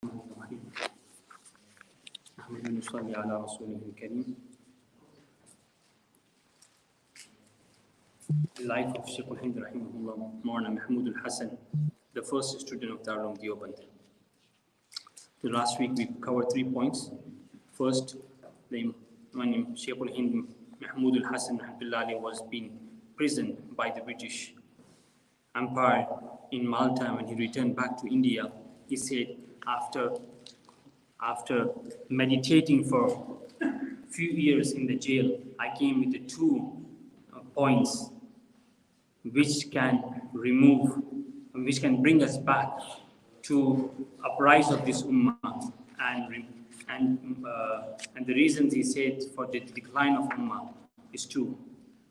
نحمد ونصلي على رسوله الكريم. The life of Shaykh al-Hind rahimahullah, Maulana Mahmud al-Hassan, the first student of Darul Deoband. The last week we covered 3 points. First, when Shaykh al-Hind Mahmud al-Hassan was being imprisoned by the British Empire in Malta. When he returned back to India, he said, after meditating for a few years in the jail, I came with the 2 points which can bring us back to uprise of this ummah, and the reasons he said for the decline of ummah is 2.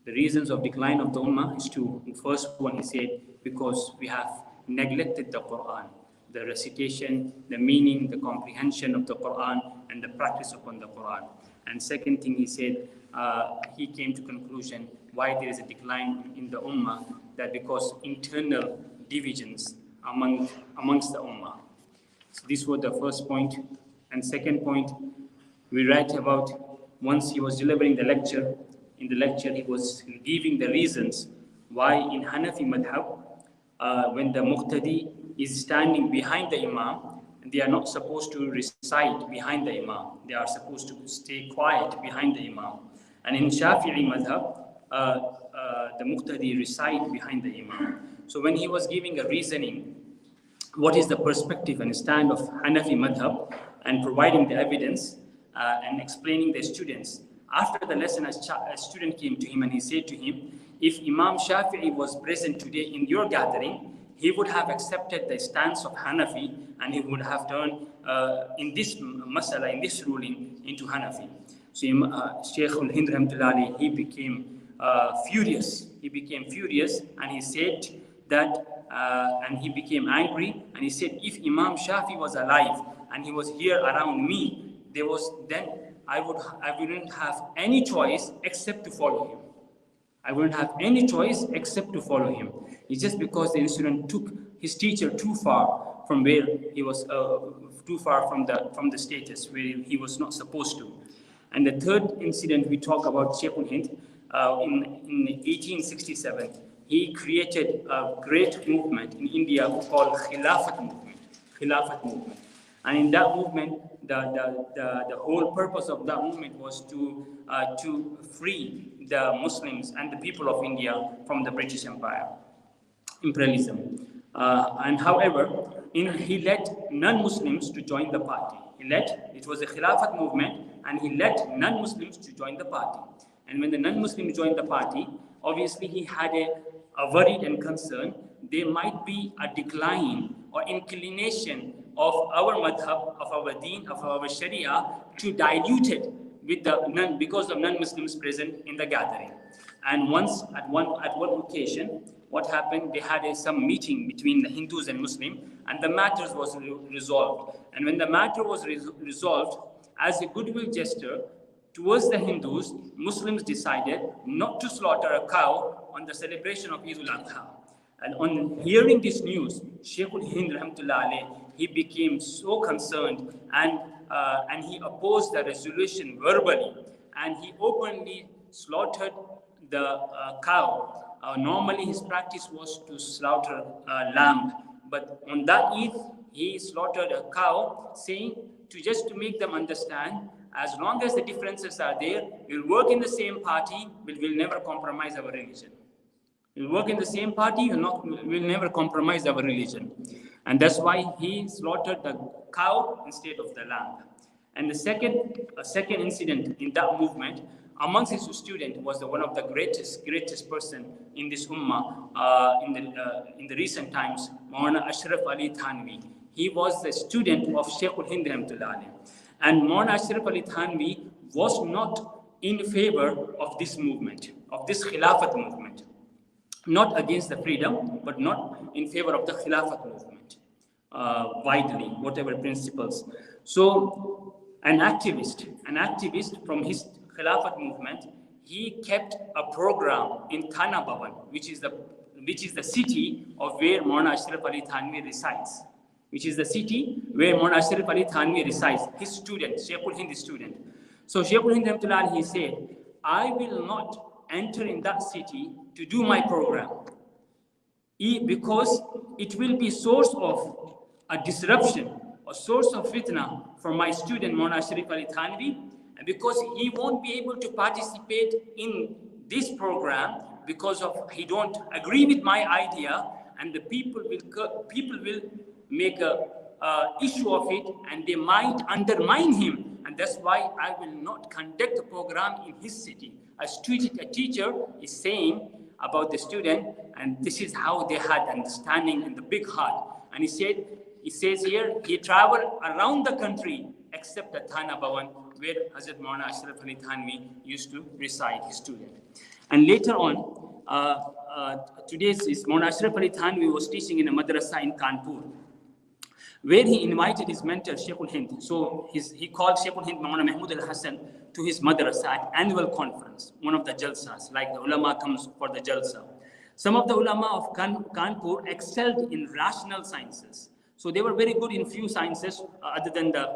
The reasons of decline of the ummah is 2. The first one he said, because we have neglected the Quran, the recitation, the meaning, the comprehension of the Quran, and the practice upon the Quran. And second thing he said, he came to conclusion why there is a decline in the ummah, that because internal divisions amongst the ummah. So this was the first point. And second point, we write about once he was delivering the lecture. In the lecture, he was giving the reasons why in Hanafi madhab, when the muqtadi is standing behind the imam, they are not supposed to recite behind the imam. They are supposed to stay quiet behind the imam. And in Shafi'i madhab, the muqtadi recite behind the imam. So when he was giving a reasoning, what is the perspective and stand of Hanafi madhab, and providing the evidence and explaining the students, after the lesson, a student came to him and he said to him, if Imam Shafi'i was present today in your gathering, he would have accepted the stance of Hanafi, and he would have turned in this masala, in this ruling, into Hanafi. So Shaykh al-Hind rahmatullahi, he became furious. He became furious, and he said that, and he became angry, and he said, if Imam Shafi was alive and he was here around me, then I wouldn't have any choice except to follow him. I wouldn't have any choice except to follow him. It's just because the student took his teacher too far from where he was, too far from the status where he was not supposed to. And the third incident we talk about Shaykh al-Hind, in 1867, he created a great movement in India called Khilafat movement. And in that movement, the whole purpose of that movement was to free the Muslims and the people of India from the British Empire, imperialism. And however, he led non-Muslims to join the party. It was a Khilafat movement, and he led non-Muslims to join the party. And when the non-Muslims joined the party, obviously he had a worry and concern. There might be a decline or inclination of our madhab, of our deen, of our sharia, to dilute it with because of non-Muslims present in the gathering. And once, at one occasion, what happened, they had some meeting between the Hindus and Muslims, and the matter was resolved. And when the matter was resolved, as a goodwill gesture towards the Hindus, Muslims decided not to slaughter a cow on the celebration of Eid al-Adha. And on hearing this news, Shaykh al-Hind rahmatullah alayh, he became so concerned, and he opposed the resolution verbally, and he openly slaughtered the cow. Normally his practice was to slaughter lamb, but on that Eid, he slaughtered a cow, saying to make them understand, as long as the differences are there, we'll work in the same party, we'll never compromise our religion. We'll work in the same party, we'll never compromise our religion. And that's why he slaughtered the cow instead of the lamb. And the second incident in that movement, amongst his students, was one of the greatest person in this ummah in the recent times, Maulana Ashraf Ali Thanvi. He was the student of Shaykh al-Hind rahmatullah alayh. And Maulana Ashraf Ali Thanvi was not in favor of this movement, of this Khilafat movement. Not against the freedom, but not in favor of the Khilafat movement, widely, whatever principles. So an activist from his Khilafat movement, he kept a program in Thana Bhavan, which is the city of where Maulana Ashraf Ali Thanvi resides. which is the city where Maulana Ashraf Ali Thanvi resides, his student, Shaykh al-Hind student. So Shaykh al-Hind Rahmatullah, he said, I will not enter in that city to do my program, because it will be source of a disruption, a source of fitna for my student Maulana Ashraf Ali Thanvi, and because he won't be able to participate in this program because of he don't agree with my idea, and the people will make a issue of it, and they might undermine him, and that's why I will not conduct the program in his city. A teacher is saying about the student, and this is how they had understanding and the big heart. And he says here, he traveled around the country except the Thana Bhavan, where Hazrat Maulana Ashraf Ali Thanvi used to reside, his student. And later on, today's Maulana Ashraf Ali Thanvi was teaching in a madrasa in Kanpur, where he invited his mentor, Shaykh al-Hind. So he called Shaykh al-Hind Maulana Mahmud al-Hassan to his madrasa at annual conference, one of the jalsas, like the ulama comes for the jalsa. Some of the ulama of Kanpur excelled in rational sciences. So they were very good in few sciences other than the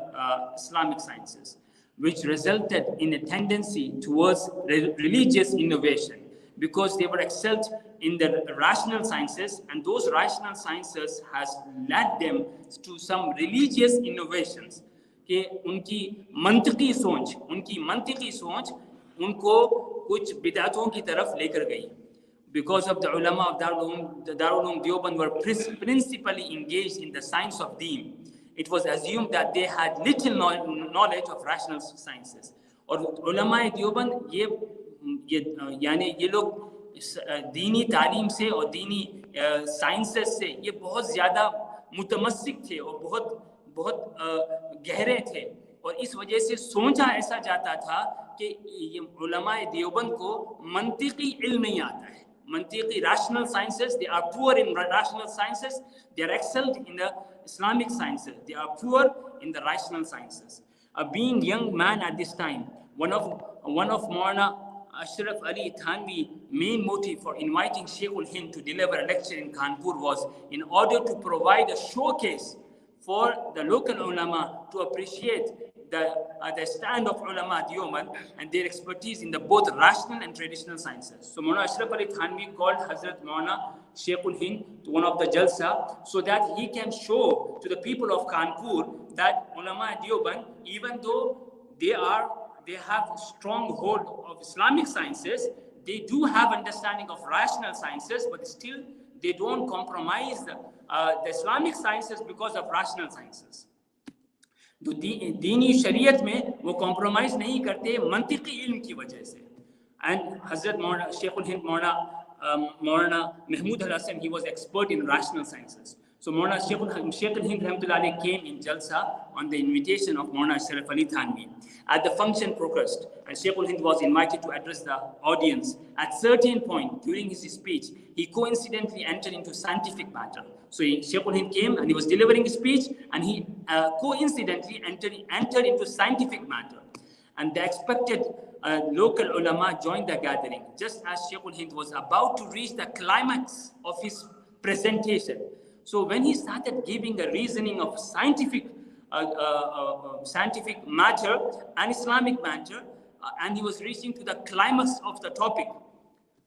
Islamic sciences, which resulted in a tendency towards religious innovation, because they were excelled in the rational sciences, and those rational sciences has led them to some religious innovations. कि उनकी मंतिकी सोच उनको कुछ बिदातों की तरफ लेकर गई. Because of the ulama of Darul Uloom Deoband were principally engaged in the science of deen, it was assumed that they had little knowledge of rational sciences. और ulama Deoband ये लोग दीनी तालीम से और दीनी साइंसेस से ये बहुत ज़्यादा मुतमस्सिक थे और बहुत गहरे थे, और इस वजह से सोचा ऐसा जाता था कि ये उलमाए देवबंद को मंतिकी इल्म नहीं आता है. Mantiqi, rational sciences, they are poor in rational sciences. They are excelled in the Islamic sciences. They are poor in the rational sciences. Being young man at this time, one of Maulana Ashraf Ali Thanvi's main motive for inviting Shaykh al-Hind to deliver a lecture in Kanpur was in order to provide a showcase for the local ulama to appreciate the stand of ulama Deoband and their expertise in the both rational and traditional sciences. So Maulana Ashraf Ali Thanvi called Hazrat Maulana Shaykh al-Hind to one of the jalsa so that he can show to the people of Kanpur that ulama Deoband, even though they have strong hold of Islamic sciences, they do have understanding of rational sciences, but still they don't compromise the Islamic sciences because of rational sciences. तो दीनी शरीयत में वो compromise नहीं करते मंतिकी इल्म की वजह से. And Hazrat Maulana Shaykh al-Hind Maulana Mahmud al-Hassan, he was expert in rational sciences. So Maulana Shaykh al-Hind Rahmatullah came in Jalsa on the invitation of Maulana Ashraf Ali Thanvi. At the function progressed, and Shaykh al-Hind was invited to address the audience. At certain point during his speech, he coincidentally entered into scientific matter. So Shaykh al-Hind came and he was delivering his speech, and he coincidentally entered into scientific matter. And the expected local ulama joined the gathering. Just as Shaykh al-Hind was about to reach the climax of his presentation, so when he started giving a reasoning of scientific matter and Islamic matter, and he was reaching to the climax of the topic,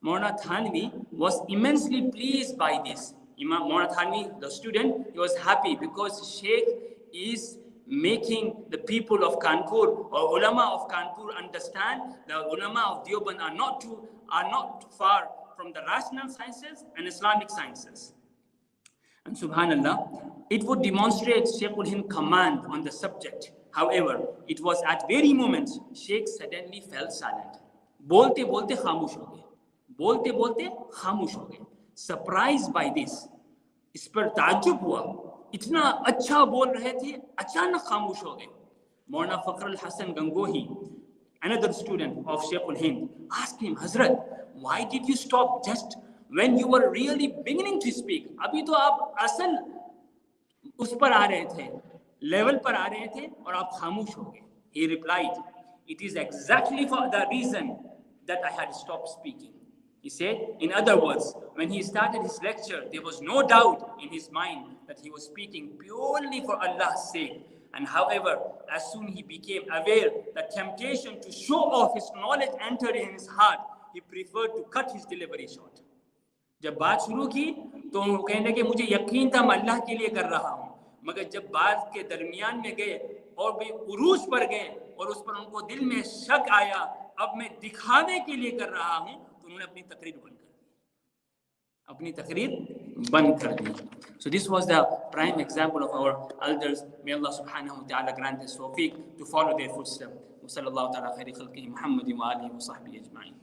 Maulana Thanvi was immensely pleased by this. Maulana Thanvi, the student, he was happy because Sheikh is making the people of Kanpur or ulama of Kanpur understand the ulama of Deoband are not far from the rational sciences and Islamic sciences. And subhanallah, it would demonstrate Shaykh al-Hind command on the subject. However, it was at very moments Sheikh suddenly fell silent. बोलते बोलते खामोश हो गए. बोलते बोलते खामोश हो गए. Surprised by this, इस पर ताज्जुब हुआ. इतना अच्छा बोल रहे थे, अचानक खामोश हो गए. Maulana Fakhr al-Hasan Gangohi, another student of Shaykh al-Hind, asked him, Hazrat, why did you stop just when you were really beginning to speak? अभी तो आप असल उस पर आ रहे थे, level पर आ रहे थे और आप खामोश हो गए. He replied, it is exactly for the reason that I had stopped speaking. He said, in other words, when he started his lecture, there was no doubt in his mind that he was speaking purely for Allah's sake. And however, as soon he became aware that temptation to show off his knowledge entered in his heart, he preferred to cut his delivery short. जब बात शुरू की तो वो कहने लगे मुझे यकीन था मैं अल्लाह के लिए कर रहा हूँ, मगर जब बात के दरमियान में गए और भी उरूज पर गए और उस पर उनको दिल में शक आया, अब मैं दिखाने के लिए कर रहा हूँ, तो उन्होंने अपनी तकरीर बंद कर दी. So this was the prime example of our elders. May Allah subhanahu wa ta'ala grant us tawfiq to follow their footsteps. وصلى الله تعالى خير خلقه محمد وآله وصحبه أجمعين.